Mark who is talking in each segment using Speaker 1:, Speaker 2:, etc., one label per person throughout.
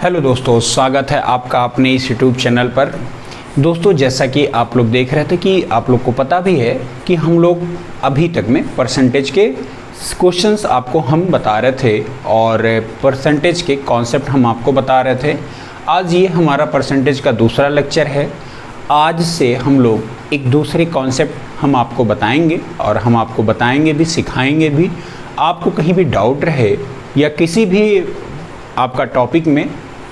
Speaker 1: Hello दोस्तों, स्वागत है आपका अपने इस यूट्यूब चैनल पर। दोस्तों, जैसा कि आप लोग देख रहे थे कि आप लोग को पता भी है कि हम लोग अभी तक में परसेंटेज के क्वेश्चंस आपको हम बता रहे थे और परसेंटेज के कॉन्सेप्ट हम आपको बता रहे थे। आज ये हमारा परसेंटेज का दूसरा लेक्चर है। आज से हम लोग एक दूसरे कॉन्सेप्ट हम आपको बताएंगे और हम आपको बताएंगे भी, सिखाएंगे भी। आपको कहीं भी डाउट रहे या किसी भी आपका टॉपिक में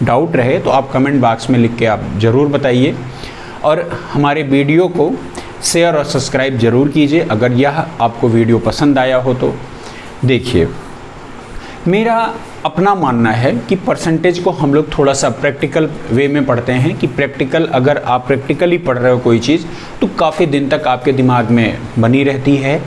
Speaker 1: डाउट रहे तो आप कमेंट बॉक्स में लिख के आप ज़रूर बताइए और हमारे वीडियो को शेयर और सब्सक्राइब ज़रूर कीजिए अगर यह आपको वीडियो पसंद आया हो तो। देखिए, मेरा अपना मानना है कि परसेंटेज को हम लोग थोड़ा सा प्रैक्टिकल वे में पढ़ते हैं कि प्रैक्टिकल, अगर आप प्रैक्टिकली पढ़ रहे हो कोई चीज़ तो काफ़ी दिन तक आपके दिमाग में बनी रहती है।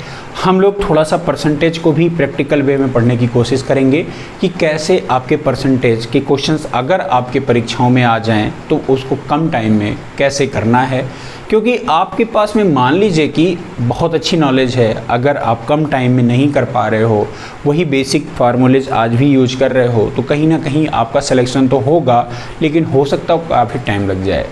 Speaker 1: हम लोग थोड़ा सा परसेंटेज को भी प्रैक्टिकल वे में पढ़ने की कोशिश करेंगे कि कैसे आपके परसेंटेज के क्वेश्चंस अगर आपके परीक्षाओं में आ जाएं तो उसको कम टाइम में कैसे करना है। क्योंकि आपके पास में मान लीजिए कि बहुत अच्छी नॉलेज है, अगर आप कम टाइम में नहीं कर पा रहे हो, वही बेसिक फार्मूलेज आज भी यूज कर रहे हो, तो कहीं ना कहीं आपका सिलेक्शन तो होगा लेकिन हो सकता है काफ़ी टाइम लग जाए।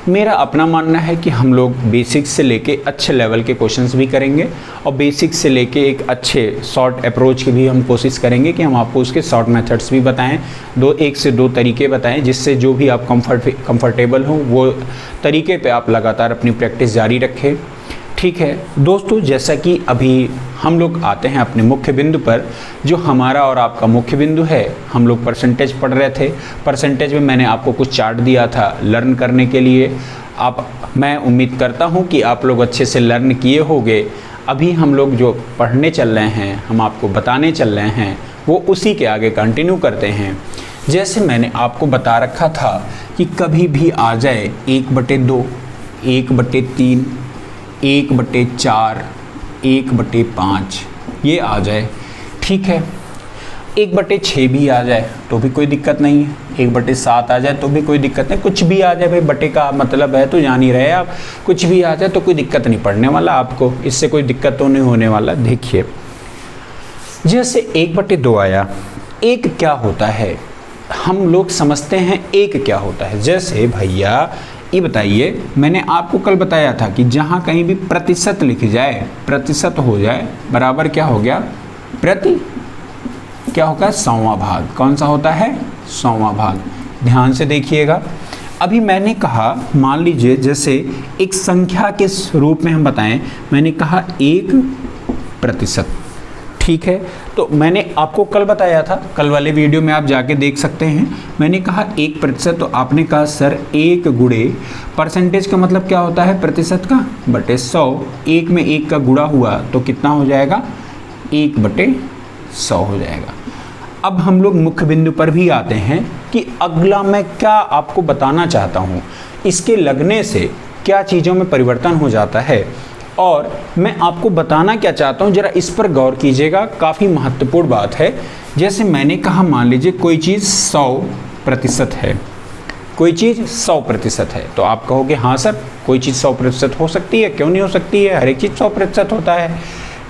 Speaker 1: मेरा अपना मानना है कि हम लोग बेसिक से लेके अच्छे लेवल के क्वेश्चंस भी करेंगे और बेसिक से लेके एक अच्छे शॉर्ट अप्रोच की भी हम कोशिश करेंगे कि हम आपको उसके शॉर्ट मेथड्स भी बताएं, एक से दो तरीके बताएं जिससे जो भी आप कंफर्टेबल हो वो तरीके पे आप लगातार अपनी प्रैक्टिस जारी रखें। ठीक है दोस्तों, जैसा कि अभी हम लोग आते हैं अपने मुख्य बिंदु पर, जो हमारा और आपका मुख्य बिंदु है। हम लोग परसेंटेज पढ़ रहे थे। परसेंटेज में मैंने आपको कुछ चार्ट दिया था लर्न करने के लिए। मैं उम्मीद करता हूं कि आप लोग अच्छे से लर्न किए होंगे। अभी हम लोग जो पढ़ने चल रहे हैं, हम आपको बताने चल रहे हैं, वो उसी के आगे कंटिन्यू करते हैं। जैसे मैंने आपको बता रखा था कि कभी भी आ जाए 1/2, 1/3, 1/4, 1/5 ये आ जाए, ठीक है। 1/6 भी आ जाए तो भी कोई दिक्कत नहीं है, 1/7 आ जाए तो भी कोई दिक्कत नहीं, कुछ भी आ जाए भाई, बटे का मतलब है तो जान ही रहे आप, कुछ भी आ जाए तो कोई दिक्कत नहीं पड़ने वाला आपको, इससे कोई दिक्कत तो नहीं होने वाला। देखिए, जैसे 1/2 आया, एक क्या होता है हम लोग समझते हैं, एक क्या होता है। जैसे भैया ये बताइए, मैंने आपको कल बताया था कि जहाँ कहीं भी प्रतिशत लिख जाए, प्रतिशत हो जाए बराबर क्या हो गया, क्या होगा, 100वां भाग। कौन सा होता है, 100वां भाग। ध्यान से देखिएगा। अभी मैंने कहा, मान लीजिए जैसे एक संख्या के रूप में हम बताएं, मैंने कहा 1%, ठीक है। तो मैंने आपको कल बताया था, कल वाले वीडियो में आप जाके देख सकते हैं। मैंने कहा 1%, तो आपने कहा सर 1 गुणे परसेंटेज का मतलब क्या होता है, प्रतिशत का, बटे 100। 1 में 1 का गुणा हुआ तो कितना हो जाएगा, 1/100 हो जाएगा। अब हम लोग मुख्य बिंदु पर भी आते हैं कि अगला मैं क्या आपको बताना चाहता हूँ, इसके लगने से क्या चीज़ों में परिवर्तन हो जाता है और मैं आपको बताना क्या चाहता हूँ, ज़रा इस पर गौर कीजिएगा, काफ़ी महत्वपूर्ण बात है। जैसे मैंने कहा, मान लीजिए कोई चीज़ 100% है, कोई चीज़ 100% है, तो आप कहोगे हाँ सर कोई चीज़ 100% हो सकती है, क्यों नहीं हो सकती है, हर एक चीज़ 100% होता है,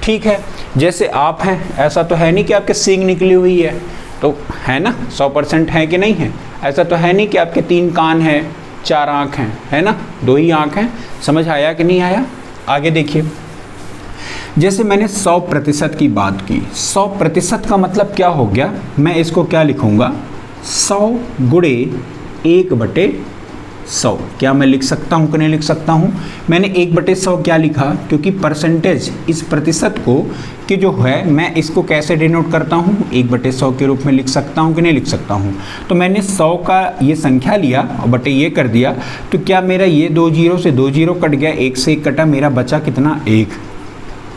Speaker 1: ठीक है। जैसे आप हैं, ऐसा तो है नहीं कि आपके सींग निकली हुई है, तो है ना 100% है कि नहीं है। ऐसा तो है नहीं कि आपके 3 कान हैं, 4 आँख हैं, है ना, 2 ही आँख हैं। समझ आया कि नहीं आया। आगे देखिए, जैसे मैंने 100% की बात की, 100% का मतलब क्या हो गया, मैं इसको क्या लिखूंगा, 100 गुणे 1/100। क्या मैं लिख सकता हूं कि नहीं लिख सकता हूं। मैंने 1/100 क्या लिखा, क्योंकि परसेंटेज इस प्रतिशत को कि जो है मैं इसको कैसे डिनोट करता हूं, 1/100 के रूप में लिख सकता हूं कि नहीं लिख सकता हूं। तो मैंने 100 का ये संख्या लिया और बटे ये कर दिया, तो क्या मेरा ये 2 जीरो से 2 जीरो कट गया, 1 से 1 कटा, मेरा बचा कितना, 1।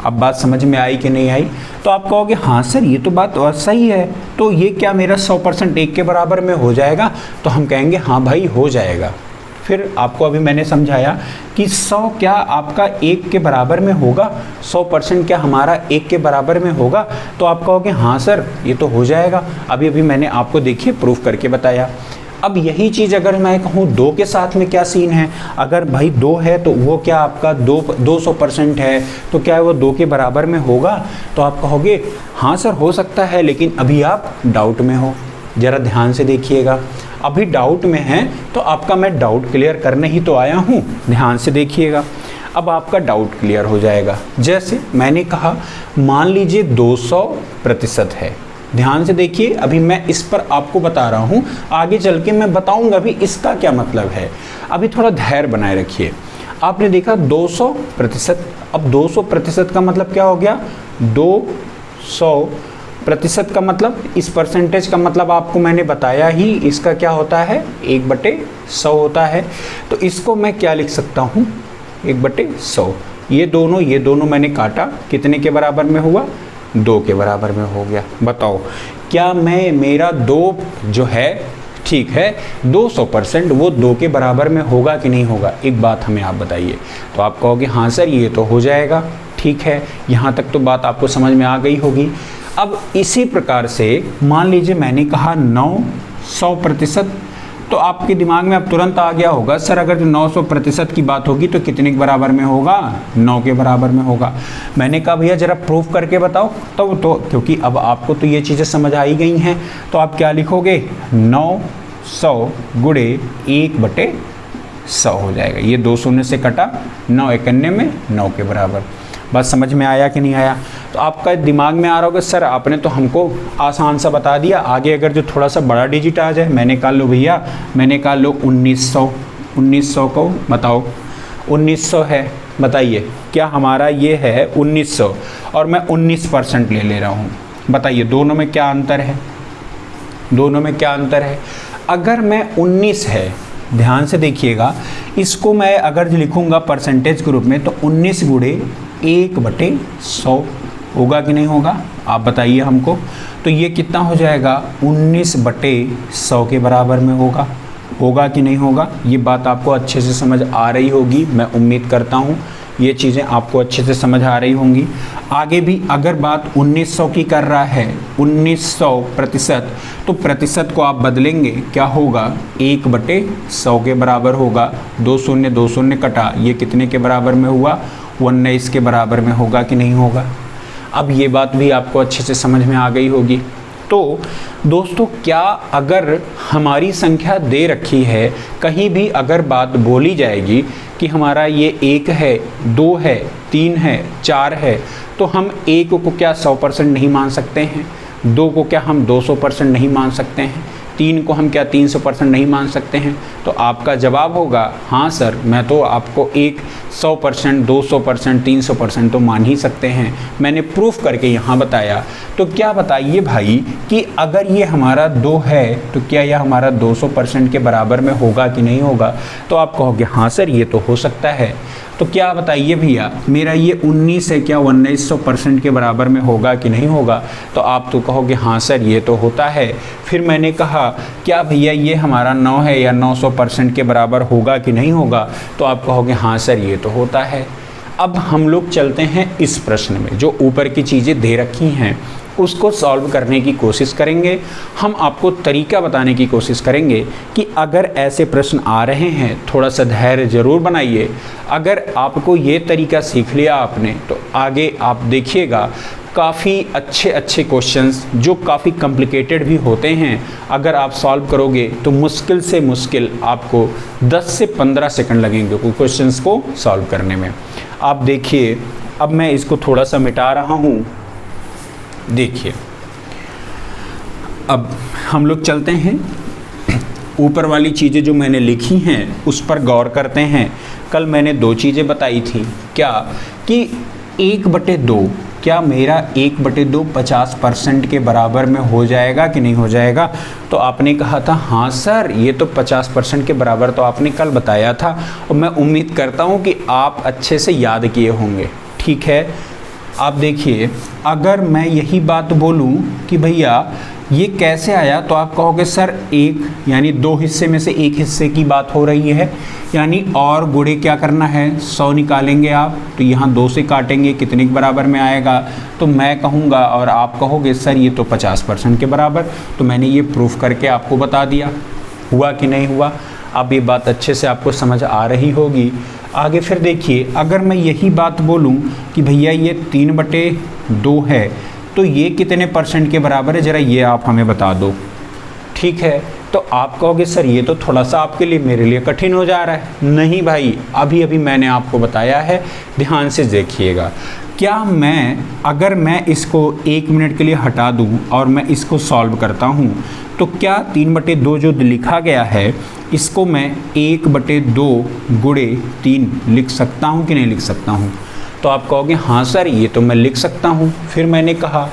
Speaker 1: अब बात समझ में आई कि नहीं आई। तो आप कहोगे हाँ सर ये तो बात सही है, तो ये क्या मेरा 100% 1 के बराबर में हो जाएगा, तो हम कहेंगे हाँ भाई हो जाएगा। फिर आपको अभी मैंने समझाया कि 100 क्या आपका 1 के बराबर में होगा, 100% क्या हमारा 1 के बराबर में होगा, तो आप कहोगे हाँ सर ये तो हो जाएगा। अभी मैंने आपको देखिए प्रूफ करके बताया। अब यही चीज़ अगर मैं कहूँ 2 के साथ में क्या सीन है, अगर भाई 2 है तो वो क्या आपका 200% है, तो क्या वो 2 के बराबर में होगा, तो आप कहोगे हाँ सर हो सकता है, लेकिन अभी आप डाउट में हो। ज़रा ध्यान से देखिएगा। अभी डाउट में हैं तो आपका मैं डाउट क्लियर करने ही तो आया हूँ। ध्यान से देखिएगा, अब आपका डाउट क्लियर हो जाएगा। जैसे मैंने कहा मान लीजिए 200% है। ध्यान से देखिए, अभी मैं इस पर आपको बता रहा हूँ, आगे चल के मैं बताऊँगा भी इसका क्या मतलब है। अभी थोड़ा धैर्य बनाए रखिए। आपने देखा 200%, अब 200% का मतलब क्या हो गया, 200% का मतलब, इस परसेंटेज का मतलब आपको मैंने बताया ही, इसका क्या होता है 1/100 होता है। तो इसको मैं क्या लिख सकता हूँ 1/100। ये दोनों मैंने काटा, कितने के बराबर में हुआ, 2 के बराबर में हो गया। बताओ क्या मैं मेरा 2 जो है, ठीक है 200% वो 2 के बराबर में होगा कि नहीं होगा, एक बात हमें आप बताइए। तो आप कहोगे हाँ सर ये तो हो जाएगा, ठीक है, यहाँ तक तो बात आपको समझ में आ गई होगी। अब इसी प्रकार से मान लीजिए मैंने कहा 900%, तो आपके दिमाग में अब तुरंत आ गया होगा सर अगर 900% की बात होगी तो कितने के बराबर में होगा, 9 के बराबर में होगा। मैंने कहा भैया जरा प्रूफ करके बताओ, तो क्योंकि अब आपको तो ये चीज़ें समझ आ ही गई हैं, तो आप क्या लिखोगे 900 गुणे 1/100 हो जाएगा। ये 2 शून्य से कटा, 9 91 में 9 के बराबर। बस समझ में आया कि नहीं आया। तो आपका दिमाग में आ रहा होगा सर आपने तो हमको आसान सा बता दिया, आगे अगर जो थोड़ा सा बड़ा डिजिट आ जाए। मैंने कहा लो भैया, मैंने कहा लो 1900 को बताओ 1900 है, बताइए क्या हमारा ये है 1900 और मैं 19% ले रहा हूँ। बताइए दोनों में क्या अंतर है, दोनों में क्या अंतर है। अगर मैं 19 है, ध्यान से देखिएगा, इसको मैं अगर लिखूंगा परसेंटेज के रूप में तो 19 गुणे 1/100 होगा कि नहीं होगा, आप बताइए हमको। तो ये कितना हो जाएगा 19/100 के बराबर में होगा कि नहीं होगा। ये बात आपको अच्छे से समझ आ रही होगी, मैं उम्मीद करता हूँ ये चीज़ें आपको अच्छे से समझ आ रही होंगी। आगे भी अगर बात 1900 की कर रहा है, 1900%, तो प्रतिशत को आप बदलेंगे, क्या होगा 1/100 के बराबर होगा। 2 शून्य 2 शून्य कटा, ये कितने के बराबर में हुआ, 19 के बराबर में होगा कि नहीं होगा। अब ये बात भी आपको अच्छे से समझ में आ गई होगी। तो दोस्तों क्या अगर हमारी संख्या दे रखी है, कहीं भी अगर बात बोली जाएगी कि हमारा ये 1 है, 2 है, 3 है, 4 है, तो हम 1 को क्या 100% नहीं मान सकते हैं, 2 को क्या हम 200% नहीं मान सकते हैं, 3 को हम क्या 300% नहीं मान सकते हैं। तो आपका जवाब होगा हाँ सर, मैं तो आपको 100%, 200%, 300% तो मान ही सकते हैं, मैंने प्रूफ करके यहाँ बताया। तो क्या बताइए भाई कि अगर ये हमारा 2 है तो क्या यह हमारा 200% के बराबर में होगा कि नहीं होगा। तो आप कहोगे हाँ सर ये तो हो सकता है। तो क्या बताइए भैया मेरा ये 19 है, क्या 1900% के बराबर में होगा कि नहीं होगा। तो आप तो कहोगे हाँ सर ये तो होता है। फिर मैंने कहा क्या भैया ये हमारा 9 है या 900% के बराबर होगा कि नहीं होगा। तो आप कहोगे हाँ सर ये तो होता है। अब हम लोग चलते हैं इस प्रश्न में, जो ऊपर की चीज़ें दे रखी हैं उसको सॉल्व करने की कोशिश करेंगे। हम आपको तरीका बताने की कोशिश करेंगे कि अगर ऐसे प्रश्न आ रहे हैं, थोड़ा सा धैर्य ज़रूर बनाइए। अगर आपको ये तरीका सीख लिया आपने तो आगे आप देखिएगा काफ़ी अच्छे क्वेश्चंस जो काफ़ी कॉम्प्लिकेटेड भी होते हैं, अगर आप सॉल्व करोगे तो मुश्किल से मुश्किल आपको 10 से 15 सेकंड लगेंगे क्वेश्चंस को सॉल्व करने में। आप देखिए, अब मैं इसको थोड़ा सा मिटा रहा हूँ। देखिए अब हम लोग चलते हैं, ऊपर वाली चीज़ें जो मैंने लिखी हैं उस पर गौर करते हैं। कल मैंने 2 चीज़ें बताई थी, क्या कि 1/2, क्या मेरा 1/2 50% के बराबर में हो जाएगा कि नहीं हो जाएगा। तो आपने कहा था हाँ सर ये तो 50% के बराबर तो आपने कल बताया था, और मैं उम्मीद करता हूँ कि आप अच्छे से याद किए होंगे। ठीक है, आप देखिए अगर मैं यही बात बोलूं कि भैया ये कैसे आया, तो आप कहोगे सर 1 यानी 2 हिस्से में से 1 हिस्से की बात हो रही है, यानी और गुणे क्या करना है 100 निकालेंगे आप, तो यहाँ 2 से काटेंगे कितने के बराबर में आएगा। तो मैं कहूँगा और आप कहोगे सर ये तो 50% के बराबर। तो मैंने ये प्रूफ करके आपको बता दिया, हुआ कि नहीं हुआ। अब ये बात अच्छे से आपको समझ आ रही होगी। आगे फिर देखिए, अगर मैं यही बात बोलूं कि भैया ये 3/2 है तो ये कितने % के बराबर है, ज़रा ये आप हमें बता दो। ठीक है, तो आप कहोगे सर ये तो थोड़ा सा आपके लिए मेरे लिए कठिन हो जा रहा है। नहीं भाई, अभी अभी मैंने आपको बताया है, ध्यान से देखिएगा। क्या अगर मैं इसको 1 मिनट के लिए हटा दूं और मैं इसको सॉल्व करता हूं, तो क्या 3/2 जो लिखा गया है इसको मैं 1/2 गुणे 3 लिख सकता हूं कि नहीं लिख सकता हूं? तो आप कहोगे हाँ सर ये तो मैं लिख सकता हूं। फिर मैंने कहा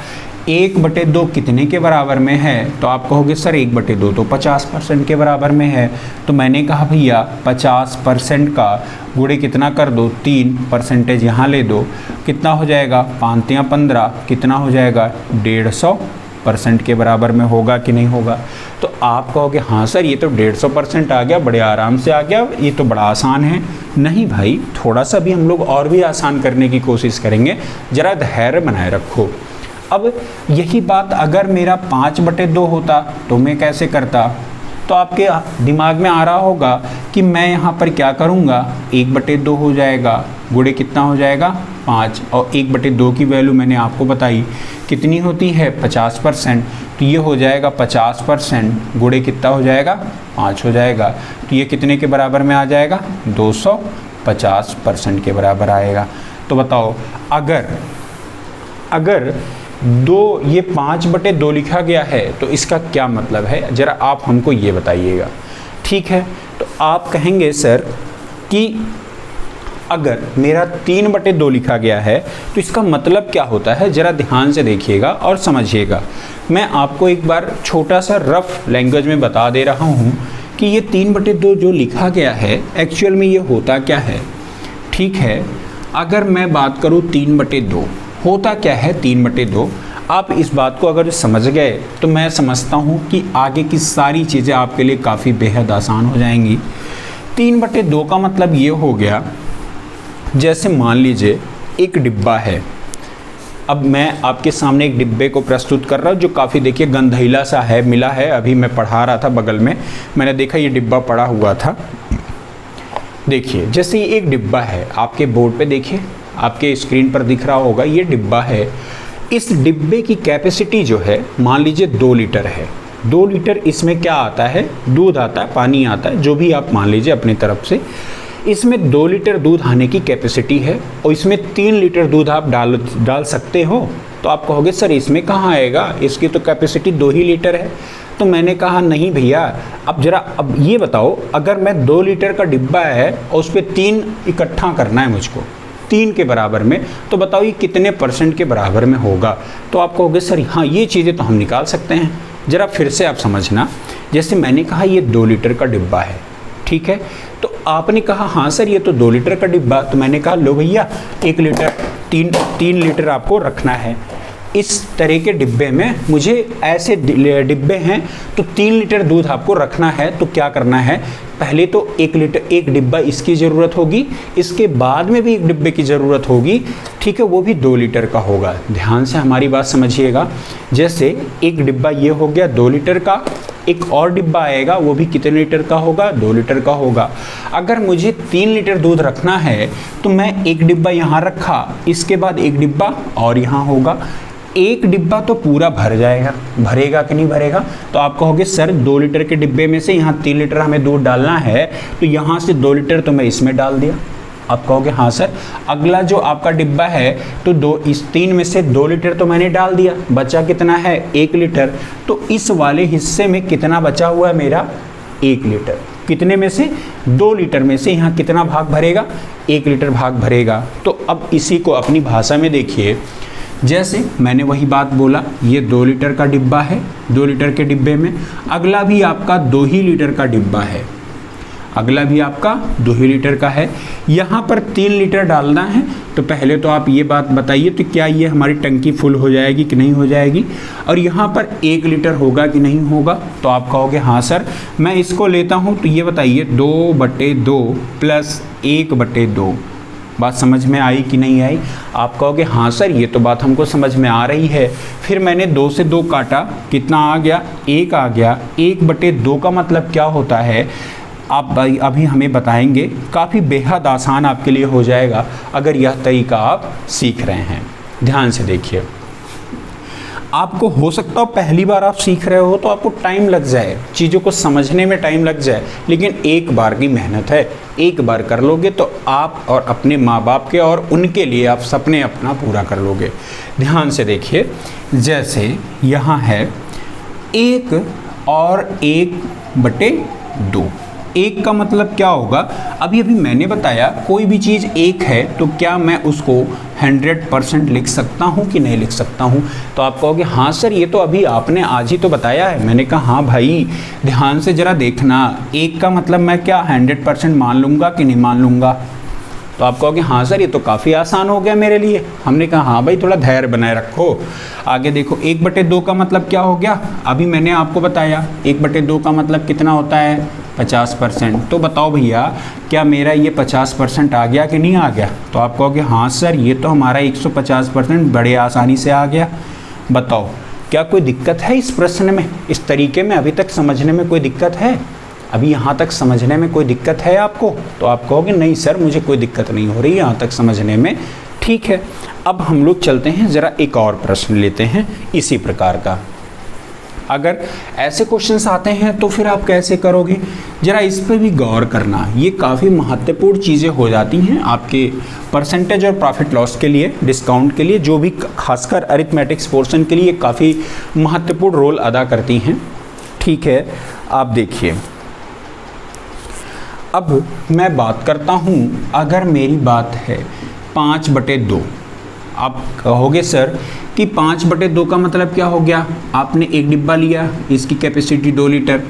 Speaker 1: 1/2 कितने के बराबर में है? तो आप कहोगे सर 1/2 तो 50% के बराबर में है। तो मैंने कहा भैया 50% का गुणे कितना कर दो, 3% यहाँ ले दो, कितना हो जाएगा, 5 या 15, कितना हो जाएगा, 150% के बराबर में होगा कि नहीं होगा? तो आप कहोगे हाँ सर ये तो 150% आ गया, बड़े आराम से आ गया, ये तो बड़ा आसान है। नहीं भाई, थोड़ा सा भी हम लोग और भी आसान करने की कोशिश करेंगे, ज़रा धैर्य बनाए रखो। अब यही बात अगर मेरा 5/2 होता तो मैं कैसे करता? तो आपके दिमाग में आ रहा होगा कि मैं यहाँ पर क्या करूँगा, 1/2 हो जाएगा, गुणे कितना हो जाएगा, 5, और 1/2 की वैल्यू मैंने आपको बताई कितनी होती है, 50%। तो ये हो जाएगा 50% गुणे कितना हो जाएगा, 5 हो जाएगा। तो ये कितने के बराबर में आ जाएगा, 250% के बराबर आएगा। तो बताओ अगर ये 5/2 लिखा गया है तो इसका क्या मतलब है, ज़रा आप हमको ये बताइएगा। ठीक है, तो आप कहेंगे सर कि अगर मेरा 3/2 लिखा गया है तो इसका मतलब क्या होता है, ज़रा ध्यान से देखिएगा और समझिएगा। मैं आपको एक बार छोटा सा रफ लैंग्वेज में बता दे रहा हूँ कि ये 3/2 जो लिखा गया है एक्चुअल में ये होता क्या है। ठीक है, अगर मैं बात करूँ 3/2 होता क्या है, 3/2 आप इस बात को अगर समझ गए तो मैं समझता हूँ कि आगे की सारी चीज़ें आपके लिए काफ़ी बेहद आसान हो जाएंगी। 3/2 का मतलब ये हो गया, जैसे मान लीजिए एक डिब्बा है। अब मैं आपके सामने एक डिब्बे को प्रस्तुत कर रहा हूँ जो काफ़ी देखिए गंधैला सा है, मिला है, अभी मैं पढ़ा रहा था बगल में, मैंने देखा ये डिब्बा पड़ा हुआ था। देखिए जैसे ये एक डिब्बा है, आपके बोर्ड पे देखिए, आपके स्क्रीन पर दिख रहा होगा, ये डिब्बा है। इस डिब्बे की कैपेसिटी जो है मान लीजिए 2 लीटर है। 2 लीटर इसमें क्या आता है, दूध आता है, पानी आता है, जो भी आप मान लीजिए अपनी तरफ से। इसमें 2 लीटर दूध आने की कैपेसिटी है और इसमें 3 लीटर दूध आप डाल सकते हो। तो आप कहोगे सर इसमें कहाँ आएगा, इसकी तो कैपेसिटी 2 ही लीटर है। तो मैंने कहा नहीं भैया, अब ये बताओ, अगर मैं 2 लीटर का डिब्बा है और उस पर 3 इकट्ठा करना है मुझको 3 के बराबर में, तो बताओ ये कितने % के बराबर में होगा? तो आप कहोगे सर हाँ ये चीज़ें तो हम निकाल सकते हैं। ज़रा फिर से आप समझना, जैसे मैंने कहा ये 2 लीटर का डिब्बा है, ठीक है, तो आपने कहा हाँ सर ये तो 2 लीटर का डिब्बा, तो मैंने कहा लो भैया 1 लीटर 3 लीटर आपको रखना है। इस तरह के डिब्बे में मुझे ऐसे डिब्बे हैं तो 3 लीटर दूध आपको रखना है। तो क्या करना है, पहले तो 1 डिब्बा इसकी ज़रूरत होगी, इसके बाद में भी 1 डिब्बे की ज़रूरत होगी, ठीक है, वो भी 2 लीटर का होगा। ध्यान से हमारी बात समझिएगा, जैसे एक डिब्बा ये हो गया 2 लीटर का, एक और डिब्बा आएगा वो भी कितने लीटर का होगा, 2 लीटर का होगा। अगर मुझे 3 लीटर दूध रखना है तो मैं 1 डिब्बा यहाँ रखा, इसके बाद 1 डिब्बा और यहाँ होगा, 1 डिब्बा तो पूरा भर जाएगा, भरेगा कि नहीं भरेगा? तो आप कहोगे सर 2 लीटर के डिब्बे में से यहाँ 3 लीटर हमें दूध डालना है, तो यहाँ से 2 लीटर तो मैं इसमें डाल दिया। आप कहोगे हाँ सर, अगला जो आपका डिब्बा है तो इस 3 में से 2 लीटर तो मैंने डाल दिया, बचा कितना है, 1 लीटर। तो इस वाले हिस्से में कितना बचा हुआ है मेरा, 1 लीटर। कितने में से, 2 लीटर में से यहाँ कितना भाग भरेगा, 1 लीटर भाग भरेगा। तो अब इसी को अपनी भाषा में देखिए, जैसे मैंने वही बात बोला, ये 2 लीटर का डिब्बा है, 2 लीटर के डिब्बे में अगला भी आपका 2 ही लीटर का डिब्बा है, अगला भी आपका 2 ही लीटर का है। यहाँ पर 3 लीटर डालना है, तो पहले तो आप ये बात बताइए तो क्या ये हमारी टंकी फुल हो जाएगी कि नहीं हो जाएगी, और यहाँ पर 1 लीटर होगा कि नहीं होगा? तो आप कहोगे हाँ सर, मैं इसको लेता हूँ, तो ये बताइए 2/2 प्लस 1/2, बात समझ में आई कि नहीं आई? आप कहोगे हाँ सर ये तो बात हमको समझ में आ रही है। फिर मैंने 2 से 2 काटा, कितना आ गया, 1 आ गया। 1/2 का मतलब क्या होता है आप अभी हमें बताएंगे, काफ़ी बेहद आसान आपके लिए हो जाएगा अगर यह तरीका आप सीख रहे हैं। ध्यान से देखिए, आपको हो सकता हो पहली बार आप सीख रहे हो तो आपको टाइम लग जाए, चीज़ों को समझने में टाइम लग जाए, लेकिन एक बार की मेहनत है, एक बार कर लोगे तो आप और अपने माँ बाप के और उनके लिए आप सपने अपना पूरा कर लोगे। ध्यान से देखिए, जैसे यहाँ है 1 और 1/2। 1 का मतलब क्या होगा, अभी मैंने बताया कोई भी चीज़ 1 है तो क्या मैं उसको 100% लिख सकता हूँ कि नहीं लिख सकता हूँ। तो आप कहोगे हाँ सर ये तो अभी आपने आज ही तो बताया है। मैंने कहा हाँ भाई ध्यान से ज़रा देखना, 1 का मतलब मैं क्या 100% मान लूँगा कि नहीं मान लूँगा। तो आप कहोगे हाँ सर ये तो काफ़ी आसान हो गया मेरे लिए। हमने कहा हाँ भाई थोड़ा धैर्य बनाए रखो। आगे देखो 1/2 का मतलब क्या हो गया, अभी मैंने आपको बताया 1/2 का मतलब कितना होता है 50%। तो बताओ भैया क्या मेरा ये 50% आ गया कि नहीं आ गया। तो आप कहोगे हाँ सर ये तो हमारा 150% बड़े आसानी से आ गया। बताओ क्या कोई दिक्कत है इस प्रश्न में, इस तरीके में अभी तक समझने में कोई दिक्कत है, अभी यहाँ तक समझने में कोई दिक्कत है आपको। तो आप कहोगे नहीं सर मुझे कोई दिक्कत नहीं हो रही यहाँ तक समझने में, ठीक है। अब हम लोग चलते हैं ज़रा एक और प्रश्न लेते हैं इसी प्रकार का। अगर ऐसे क्वेश्चंस आते हैं तो फिर आप कैसे करोगे, ज़रा इस पर भी गौर करना। ये काफ़ी महत्वपूर्ण चीज़ें हो जाती हैं आपके परसेंटेज और प्रॉफिट लॉस के लिए, डिस्काउंट के लिए, जो भी खासकर अरिथमेटिक्स पोर्शन के लिए काफ़ी महत्वपूर्ण रोल अदा करती हैं, ठीक है। आप देखिए अब मैं बात करता हूँ, अगर मेरी बात है 5/2। आप कहोगे सर कि 5/2 का मतलब क्या हो गया, आपने एक डिब्बा लिया इसकी कैपेसिटी 2 लीटर,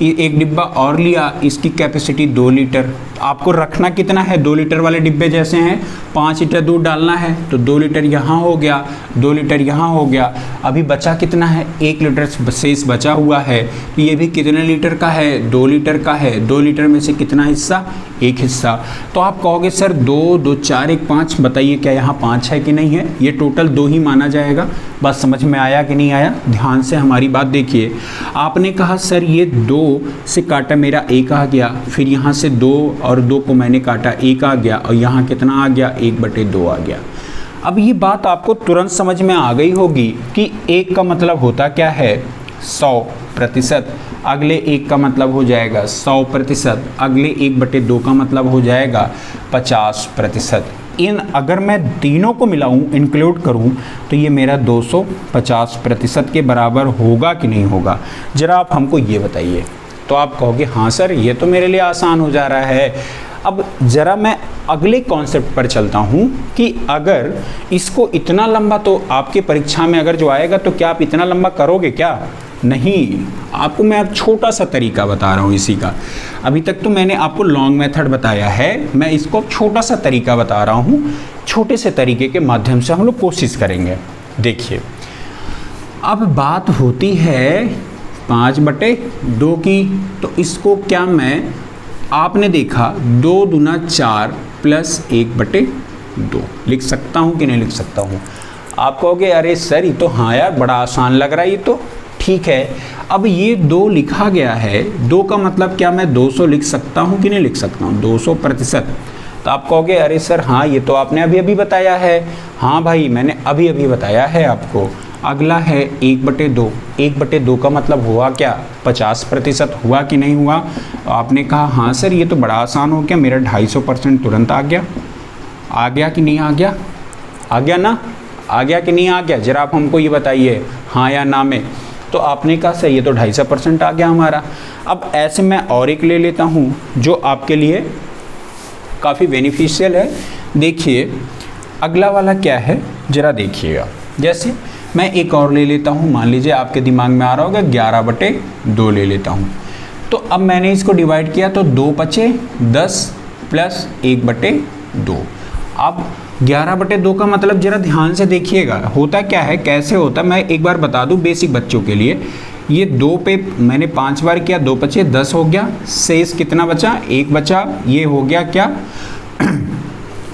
Speaker 1: एक डिब्बा और लिया इसकी कैपेसिटी 2 लीटर। आपको रखना कितना है, 2 लीटर वाले डिब्बे जैसे हैं 5 लीटर दूध डालना है तो 2 लीटर यहाँ हो गया, 2 लीटर यहाँ हो गया। अभी बचा कितना है, 1 लीटर शेष बचा हुआ है। तो ये भी कितने लीटर का है, 2 लीटर का है। 2 लीटर में से कितना हिस्सा, 1 हिस्सा। तो आप कहोगे सर 2 2 4 1 5, बताइए क्या यहाँ 5 है कि नहीं है, ये टोटल 2 ही माना जाएगा। बात समझ में आया कि नहीं आया, ध्यान से हमारी बात देखिए। आपने कहा सर ये 2 से काटा मेरा 1 आ गया, फिर यहाँ से 2 और 2 को मैंने काटा 1 आ गया, और यहाँ कितना आ गया 1/2 आ गया। अब ये बात आपको तुरंत समझ में आ गई होगी कि 1 का मतलब होता क्या है 100%, अगले 1 का मतलब हो जाएगा 100%, अगले 1/2 का मतलब हो जाएगा 50%। इन अगर मैं तीनों को मिलाऊं, इंक्लूड करूं, तो ये मेरा 250% के बराबर होगा कि नहीं होगा, ज़रा आप हमको ये बताइए। तो आप कहोगे हाँ सर ये तो मेरे लिए आसान हो जा रहा है। अब ज़रा मैं अगले कॉन्सेप्ट पर चलता हूँ कि अगर इसको इतना लंबा, तो आपके परीक्षा में अगर जो आएगा तो क्या आप इतना लंबा करोगे क्या, नहीं। आपको मैं अब छोटा सा तरीका बता रहा हूँ इसी का। अभी तक तो मैंने आपको लॉन्ग मेथड बताया है, मैं इसको अब छोटा सा तरीका बता रहा हूँ। छोटे से तरीके के माध्यम से हम लोग कोशिश करेंगे। देखिए अब बात होती है 5/2 की, तो इसको क्या मैं, आपने देखा 2 दूना 4 प्लस 1/2 लिख सकता हूँ कि नहीं लिख सकता हूँ। आप कहोगे अरे सर ये तो हाँ यार बड़ा आसान लग रहा है ये तो, ठीक है। अब ये 2 लिखा गया है, 2 का मतलब क्या मैं 200 लिख सकता हूँ कि नहीं लिख सकता हूँ, 200%। तो आप कहोगे अरे सर हाँ ये तो आपने अभी अभी बताया है। हाँ भाई मैंने अभी अभी बताया है आपको। अगला है 1/2। 1/2 का मतलब हुआ क्या, 50% हुआ कि नहीं हुआ। तो आपने कहा हाँ सर ये तो बड़ा आसान हो गया, मेरा 250% तुरंत आ गया। आ गया कि नहीं आ गया, आ गया ना, आ गया कि नहीं आ गया, ज़रा आप हमको ये बताइए हाँ या ना में। तो आपने कहा सर ये तो 250% आ गया हमारा। अब ऐसे मैं और एक ले लेता हूँ जो आपके लिए काफ़ी बेनिफिशियल है। देखिए अगला वाला क्या है ज़रा देखिएगा। जैसे मैं एक और ले लेता हूँ, मान लीजिए आपके दिमाग में आ रहा होगा 11/2 ले लेता हूँ। तो अब मैंने इसको डिवाइड किया तो 2 बचे 10 प्लस 1/2। अब 11/2 का मतलब ज़रा ध्यान से देखिएगा होता क्या है, कैसे होता है, मैं एक बार बता दूं बेसिक बच्चों के लिए। ये 2 पे मैंने 5 बार किया, 2 बचे 10 हो गया, शेष कितना बचा 1 बचा, ये हो गया क्या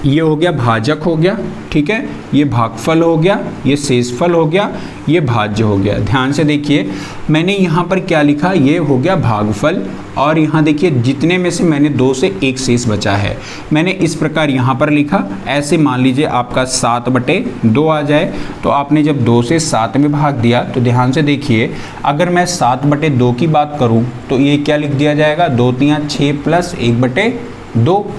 Speaker 1: ये हो गया भाजक हो गया, ठीक है, ये भागफल हो गया, ये शेषफल हो गया, ये भाज्य हो गया। ध्यान से देखिए मैंने यहाँ पर क्या लिखा, ये हो गया भागफल, और यहाँ देखिए जितने में से मैंने 2 से 1 शेष बचा है, मैंने इस प्रकार यहाँ पर लिखा। ऐसे मान लीजिए आपका 7/2 आ जाए, तो आपने जब 2 से 7 में भाग दिया तो ध्यान से देखिए, अगर मैं 7/2 की बात करूँ तो ये क्या लिख दिया जाएगा, 2 3 6 प्लस 1/2।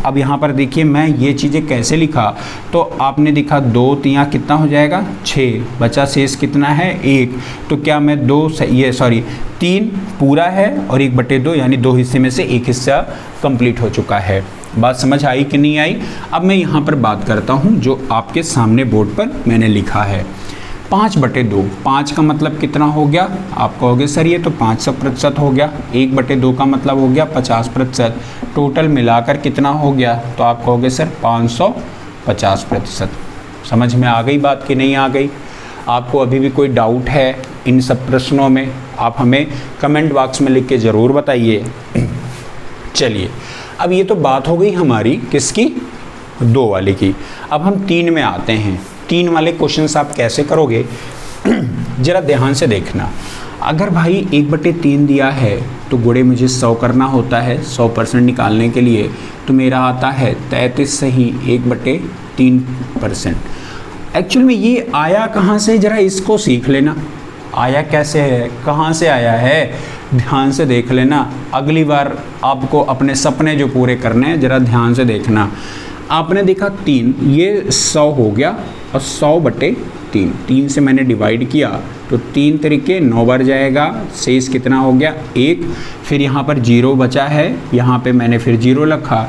Speaker 1: अब यहाँ पर देखिए मैं ये चीज़ें कैसे लिखा, तो आपने देखा 2 3 कितना हो जाएगा 6, बचा शेष कितना है 1, तो क्या मैं 3 पूरा है और 1/2 यानी 2 हिस्से में से 1 हिस्सा कंप्लीट हो चुका है। बात समझ आई कि नहीं आई? अब मैं यहाँ पर बात करता हूँ जो आपके सामने बोर्ड पर मैंने लिखा है 5/2। 5 का मतलब कितना हो गया, आप कहोगे सर ये तो 500% हो गया। 1/2 का मतलब हो गया 50%। टोटल मिलाकर कितना हो गया, तो आप कहोगे सर 550%। समझ में आ गई बात कि नहीं आ गई? आपको अभी भी कोई डाउट है इन सब प्रश्नों में, आप हमें कमेंट बॉक्स में लिख के ज़रूर बताइए। चलिए अब ये तो बात हो गई हमारी किसकी, 2 वाले की। अब हम 3 में आते हैं। 3 वाले क्वेश्चंस आप कैसे करोगे ज़रा ध्यान से देखना। अगर भाई 1/3 दिया है तो गुणे मुझे 100 करना होता है 100% निकालने के लिए, तो मेरा आता है 33 सही 1/3%। एक्चुअल में ये आया कहाँ से, ज़रा इसको सीख लेना। आया कैसे है, कहाँ से आया है, ध्यान से देख लेना। अगली बार आपको अपने सपने जो पूरे करने हैं ज़रा ध्यान से देखना। आपने देखा 3, ये 100 हो गया और 100/3, 3 से मैंने डिवाइड किया तो 3 तरीके 9 बार जाएगा, शेष कितना हो गया 1। फिर यहाँ पर 0 बचा है, यहाँ पे मैंने फिर 0 रखा,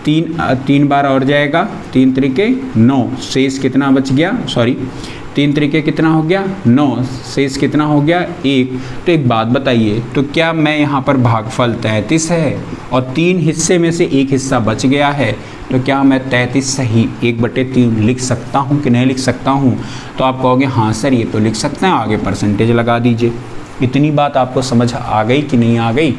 Speaker 1: 3 बार और जाएगा, 3 तरीके 9, शेष कितना बच गया, 3 तरीके कितना हो गया 9, शेष कितना हो गया 1। तो एक बात बताइए, तो क्या मैं यहाँ पर भागफल 33 है और 3 हिस्से में से 1 हिस्सा बच गया है, तो क्या मैं 33 सही 1/3 लिख सकता हूँ कि नहीं लिख सकता हूँ? तो आप कहोगे हाँ सर ये तो लिख सकते हैं, आगे परसेंटेज लगा दीजिए। इतनी बात आपको समझ आ गई कि नहीं आ गई,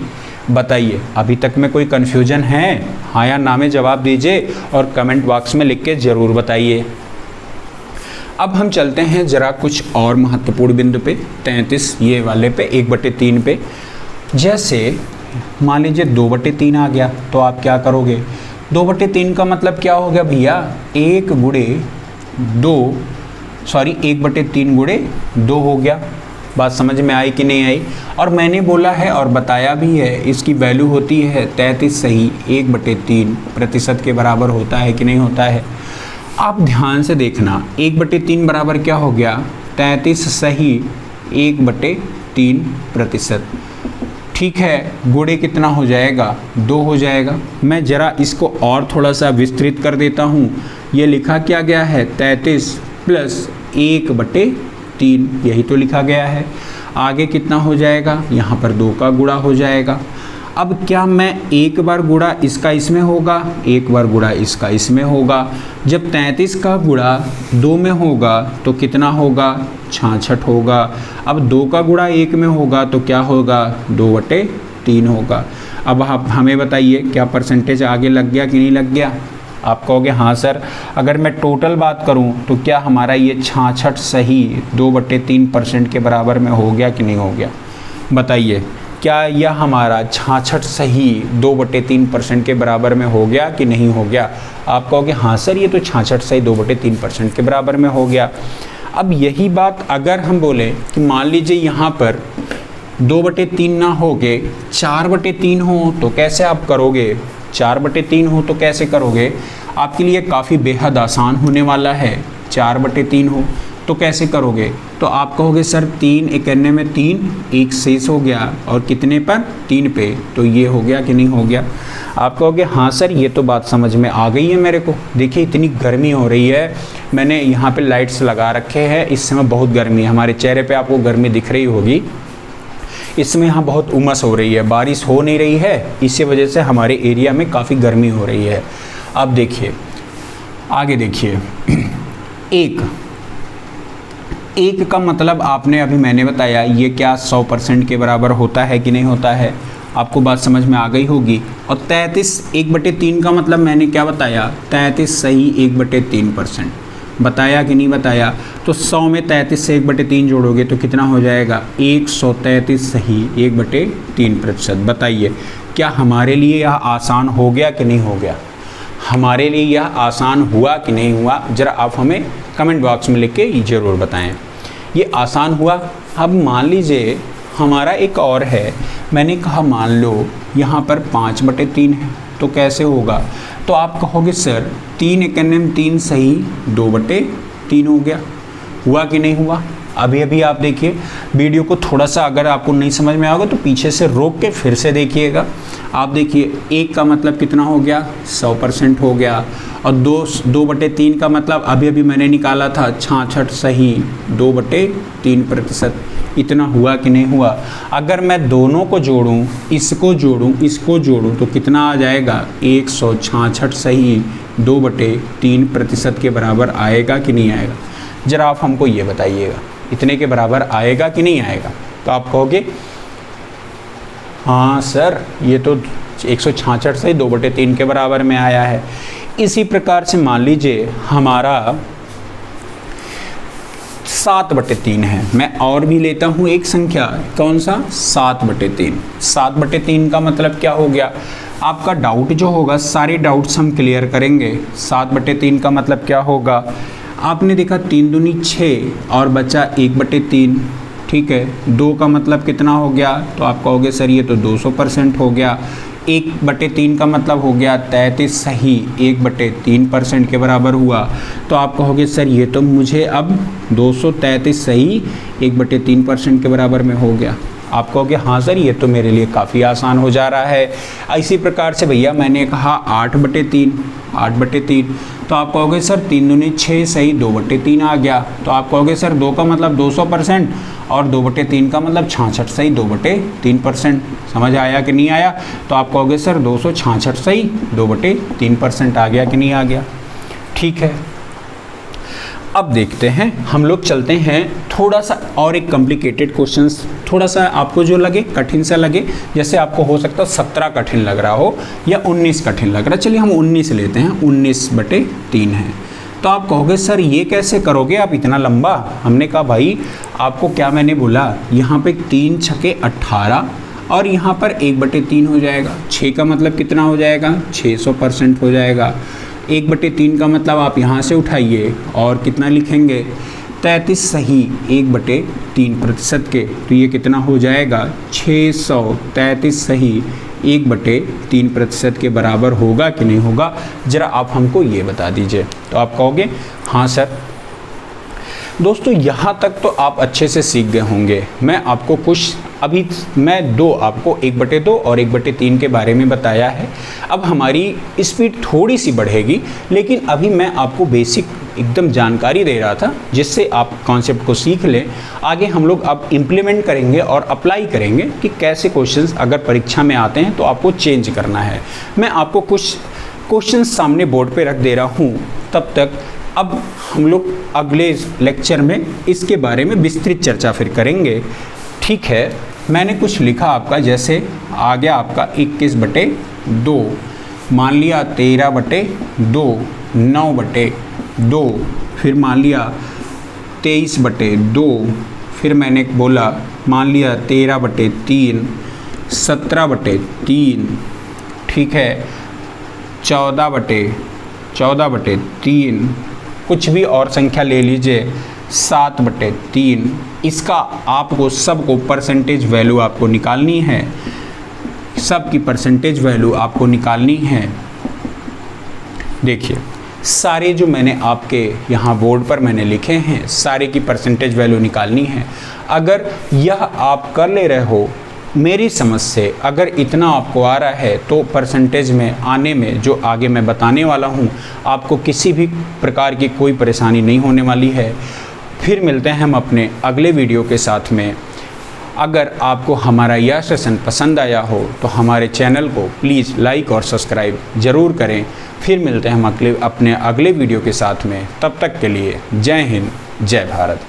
Speaker 1: बताइए। अभी तक में कोई कन्फ्यूजन है? हाँ या ना में जवाब दीजिए और कमेंट बॉक्स में लिख के ज़रूर बताइए। अब हम चलते हैं ज़रा कुछ और महत्वपूर्ण बिंदु पे, 33 ये वाले पे 1/3 पे। जैसे मान लीजिए 2/3 आ गया, तो आप क्या करोगे, 2/3 का मतलब क्या हो गया भैया, 1/3 गुणे 2 हो गया। बात समझ में आई कि नहीं आई? और मैंने बोला है और बताया भी है, इसकी वैल्यू होती है 33 सही 1/3% के बराबर होता है कि नहीं होता है? आप ध्यान से देखना, 1/3 बराबर क्या हो गया, 33 सही 1/3%। ठीक है, गुणे कितना हो जाएगा 2 हो जाएगा। मैं ज़रा इसको और थोड़ा सा विस्तृत कर देता हूँ। ये लिखा क्या गया है 33 प्लस 1/3, यही तो लिखा गया है। आगे कितना हो जाएगा, यहाँ पर 2 का गुणा हो जाएगा। अब क्या मैं एक बार गुणा इसका इसमें होगा, एक बार गुणा इसका इसमें होगा। जब 33 का गुणा 2 में होगा तो कितना होगा 66 होगा। अब 2 का गुणा 1 में होगा तो क्या होगा 2/3 होगा। अब आप हमें बताइए क्या परसेंटेज आगे लग गया कि नहीं लग गया? आप कहोगे हाँ सर। अगर मैं टोटल बात करूं तो क्या हमारा ये 66 सही 2/3% के बराबर में हो गया कि नहीं हो गया? बताइए, क्या यह हमारा 66 सही 2/3% के बराबर में हो गया कि नहीं हो गया? आप कहोगे हाँ सर ये तो 66 सही 2/3% के बराबर में हो गया। अब यही बात अगर हम बोले कि मान लीजिए यहाँ पर 2/3 ना हो के 4/3 हो तो कैसे आप करोगे? 4/3 हो तो कैसे करोगे? आपके लिए काफ़ी बेहद आसान होने वाला है। 4/3 हो तो कैसे करोगे? तो आप कहोगे सर 3 91 में 3, 1 शेष हो गया और कितने पर 3 पे, तो ये हो गया कि नहीं हो गया? आप कहोगे हाँ सर ये तो बात समझ में आ गई है मेरे को। देखिए इतनी गर्मी हो रही है, मैंने यहाँ पे लाइट्स लगा रखे हैं, इस समय बहुत गर्मी है। हमारे चेहरे पे आपको गर्मी दिख रही होगी। इस समय यहाँ बहुत उमस हो रही है, बारिश हो नहीं रही है, इसी वजह से हमारे एरिया में काफ़ी गर्मी हो रही है। अब देखिए आगे देखिए, एक का मतलब आपने अभी मैंने बताया ये क्या 100% के बराबर होता है कि नहीं होता है? आपको बात समझ में आ गई होगी। और 33 1/3 का मतलब मैंने क्या बताया, 33 सही 1/3%। बताया कि नहीं बताया? तो 100 में 33 से 1/3 जोड़ोगे तो कितना हो जाएगा, 133 सही 1/3%। बताइए क्या हमारे लिए यह आसान हो गया कि नहीं हो गया? हमारे लिए यह आसान हुआ कि नहीं हुआ? ज़रा आप हमें कमेंट बॉक्स में लिख के ज़रूर बताएं। ये आसान हुआ। अब मान लीजिए हमारा एक और है, मैंने कहा मान लो यहाँ पर 5/3 है, तो कैसे होगा? तो आप कहोगे सर 3 एकम 3 सही 2/3 हो गया। हुआ कि नहीं हुआ? अभी अभी आप देखिए वीडियो को, थोड़ा सा अगर आपको नहीं समझ में आएगा तो पीछे से रोक के फिर से देखिएगा। आप देखिए 1 का मतलब कितना हो गया, 100% हो गया। और 2/3 का मतलब अभी अभी मैंने निकाला था 66 सही 2/3%। इतना हुआ कि नहीं हुआ? अगर मैं दोनों को जोड़ूं, इसको जोड़ूं तो कितना आ जाएगा, 166 सही 2/3% के बराबर आएगा कि नहीं आएगा? ज़रा आप हमको ये बताइएगा, इतने के बराबर आएगा कि नहीं आएगा? तो आप कहोगे हाँ सर ये तो 166 सही 2/3 के बराबर में आया है। इसी प्रकार से मान लीजिए हमारा 7/3 है। मैं और भी लेता हूँ एक संख्या, कौन सा, 7/3। 7/3 का मतलब क्या हो गया? आपका डाउट जो होगा, सारे डाउट्स हम क्लियर करेंगे। 7/3 का मतलब क्या होगा? आपने देखा 3 दूनी 6 और बचा 1/3, ठीक है। 2 का मतलब कितना हो गया? तो आप कहोगे सर ये तो 200% हो गया। 1/3 का मतलब हो गया 33 सही 1/3% के बराबर हुआ। तो आप कहोगे सर ये तो मुझे अब 233 सही 1/3% के बराबर में हो गया। आप कहोगे हाँ सर ये तो मेरे लिए काफ़ी आसान हो जा रहा है। इसी प्रकार से भैया मैंने कहा 8/3, तो आप कहोगे सर 3 दूनी 6 सही 2/3 आ गया। तो आप कहोगे सर 2 का मतलब 200% और 2/3 का मतलब 66 सही 2/3%। समझ आया कि नहीं आया? तो आप कहोगे सर 266 सही 2/3% आ गया कि नहीं आ गया? ठीक है। अब देखते हैं, हम लोग चलते हैं थोड़ा सा और एक कॉम्प्लिकेटेड क्वेश्चंस, थोड़ा सा आपको जो लगे कठिन सा लगे, जैसे आपको हो सकता है 17 कठिन लग रहा हो या 19 कठिन लग रहा है। चलिए हम 19 लेते हैं, 19/3 है। तो आप कहोगे सर ये कैसे करोगे आप इतना लंबा? हमने कहा भाई आपको क्या मैंने बोला, यहाँ पे 3 छके 18 और यहाँ पर 1/3 हो जाएगा। 6 का मतलब कितना हो जाएगा, 600% हो जाएगा। 1/3 का मतलब आप यहाँ से उठाइए और कितना लिखेंगे, 33 सही 1/3% के, तो ये कितना हो जाएगा, 633 सही 1/3% के बराबर होगा कि नहीं होगा? ज़रा आप हमको ये बता दीजिए। तो आप कहोगे हाँ सर। दोस्तों यहाँ तक तो आप अच्छे से सीख गए होंगे। मैं आपको कुछ अभी मैं दो आपको 1/2 और 1/3 के बारे में बताया है। अब हमारी स्पीड थोड़ी सी बढ़ेगी, लेकिन अभी मैं आपको बेसिक एकदम जानकारी दे रहा था जिससे आप कॉन्सेप्ट को सीख लें। आगे हम लोग अब इम्प्लीमेंट करेंगे और अप्लाई करेंगे कि कैसे क्वेश्चंस अगर परीक्षा में आते हैं तो आपको चेंज करना है। मैं आपको कुछ क्वेश्चंस सामने बोर्ड पे रख दे रहा हूँ। तब तक अब हम लोग अगले लेक्चर में इसके बारे में विस्तृत चर्चा फिर करेंगे। ठीक है, मैंने कुछ लिखा आपका, जैसे आ गया आपका 21/2, मान लिया 13/2, 9/2, फिर मान लिया 23/2, फिर मैंने बोला मान लिया 13/3, 17/3, ठीक है, 14/3, कुछ भी और संख्या ले लीजिए, 7/3। इसका आपको सबको परसेंटेज वैल्यू आपको निकालनी है, सबकी परसेंटेज वैल्यू आपको निकालनी है। देखिए सारे जो मैंने आपके यहाँ बोर्ड पर मैंने लिखे हैं, सारे की परसेंटेज वैल्यू निकालनी है। अगर यह आप कर ले रहे हो मेरी समझ से, अगर इतना आपको आ रहा है तो परसेंटेज में आने में जो आगे मैं बताने वाला हूँ आपको किसी भी प्रकार की कोई परेशानी नहीं होने वाली है। फिर मिलते हैं हम अपने अगले वीडियो के साथ में। अगर आपको हमारा यह सेशन पसंद आया हो तो हमारे चैनल को प्लीज़ लाइक और सब्सक्राइब ज़रूर करें। फिर मिलते हैं हम अपने अगले वीडियो के साथ में। तब तक के लिए जय हिंद, जय भारत।